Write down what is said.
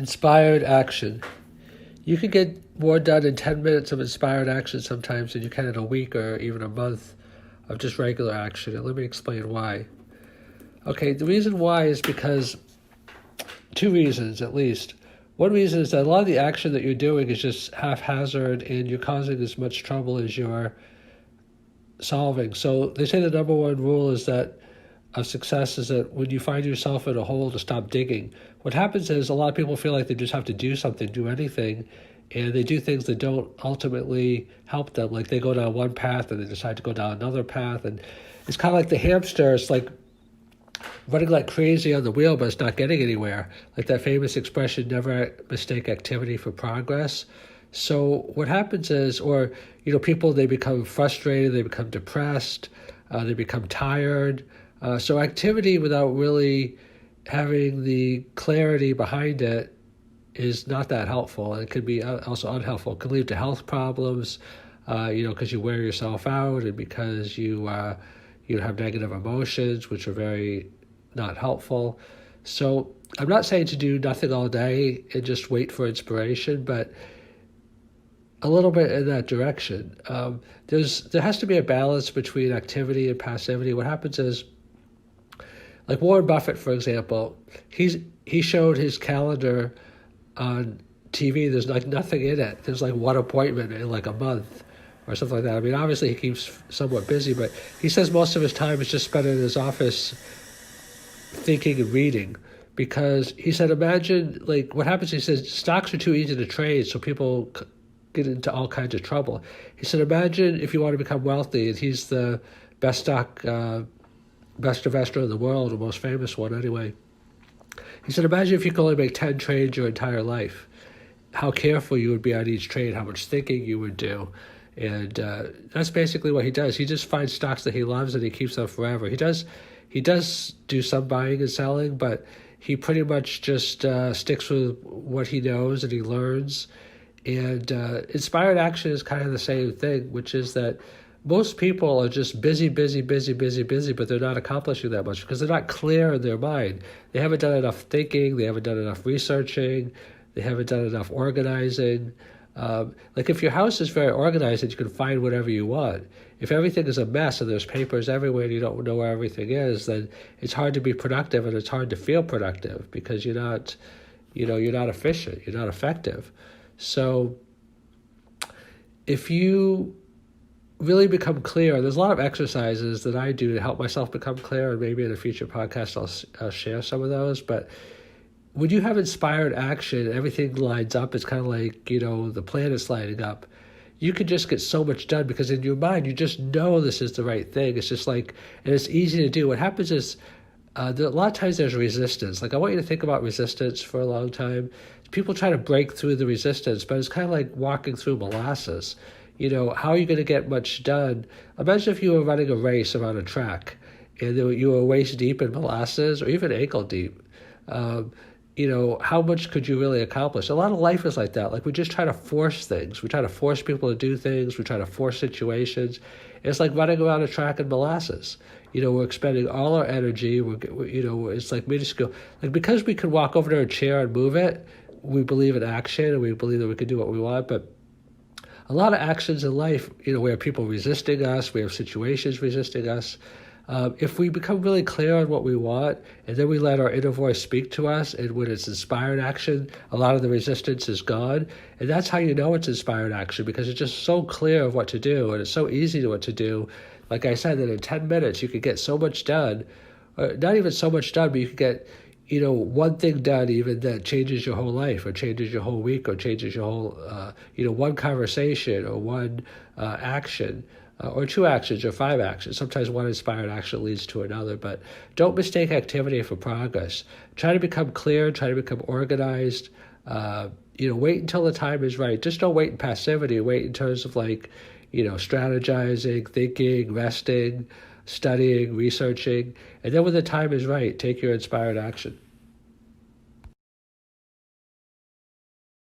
Inspired action. You can get more done in 10 minutes of inspired action sometimes than you can in a week or even a month of just regular action. And let me explain why. Okay, the reason why is because two reasons at least. One reason is that a lot of the action that you're doing is just haphazard and you're causing as much trouble as you're solving. So they say the number one rule is that of success is that when you find yourself in a hole, to stop digging. What happens is a lot of people feel like they just have to do something, do anything, and they do things that don't ultimately help them. Like they go down one path and they decide to go down another path, and it's kind of like the hamster. It's like running like crazy on the wheel, but it's not getting anywhere. Like that famous expression, never mistake activity for progress. So what happens is, people, they become frustrated, they become depressed, they become tired. So activity without really having the clarity behind it is not that helpful. And it can be also unhelpful. It can lead to health problems, because you wear yourself out and because you have negative emotions, which are very not helpful. So I'm not saying to do nothing all day and just wait for inspiration, but a little bit in that direction. There has to be a balance between activity and passivity. What happens is, like Warren Buffett, for example, he showed his calendar on TV. There's like nothing in it. There's like one appointment in like a month or something like that. I mean, obviously he keeps somewhat busy, but he says most of his time is just spent in his office thinking and reading. Because he said, imagine, like what happens, he says, stocks are too easy to trade, so people get into all kinds of trouble. He said, imagine if you want to become wealthy, and he's the best investor in the world, the most famous one anyway. He said, imagine if you could only make 10 trades your entire life, how careful you would be on each trade, how much thinking you would do. And that's basically what he does. He just finds stocks that he loves and he keeps them forever. He does do some buying and selling, but he pretty much just sticks with what he knows and he learns. And inspired action is kind of the same thing, which is that most people are just busy, but they're not accomplishing that much because they're not clear in their mind. They haven't done enough thinking, they haven't done enough researching, they haven't done enough organizing. Like if your house is very organized and you can find whatever you want. If everything is a mess and there's papers everywhere and you don't know where everything is, then it's hard to be productive and it's hard to feel productive because you're not efficient, you're not effective. So if you really become clear, there's a lot of exercises that I do to help myself become clear, and maybe in a future podcast I'll share some of those. But when you have inspired action, everything lines up. It's kind of like, the planets lining up. You can just get so much done because in your mind, you just know this is the right thing. It's just like, and it's easy to do. What happens is, a lot of times there's resistance. Like I want you to think about resistance for a long time. People try to break through the resistance, but it's kind of like walking through molasses. How are you going to get much done? Imagine if you were running a race around a track and you were waist deep in molasses or even ankle deep. How much could you really accomplish? A lot of life is like that. Like we just try to force things. We try to force people to do things. We try to force situations. It's like running around a track in molasses. We're expending all our energy. It's like minuscule. Like because we can walk over to a chair and move it, we believe in action and we believe that we can do what we want. But a lot of actions in life, we have people resisting us. We have situations resisting us. If we become really clear on what we want, and then we let our inner voice speak to us, and when it's inspired action, a lot of the resistance is gone. And that's how you know it's inspired action, because it's just so clear of what to do, and it's so easy what to do. Like I said, that in 10 minutes, you could get so much done. Not even so much done, but you could get, one thing done even that changes your whole life, or changes your whole week, or changes your whole, one conversation, or one action. Or 2 actions or 5 actions. Sometimes one inspired action leads to another, but don't mistake activity for progress. Try to become clear, try to become organized. Wait until the time is right. Just don't wait in passivity. Wait in terms of strategizing, thinking, resting, studying, researching. And then when the time is right, take your inspired action.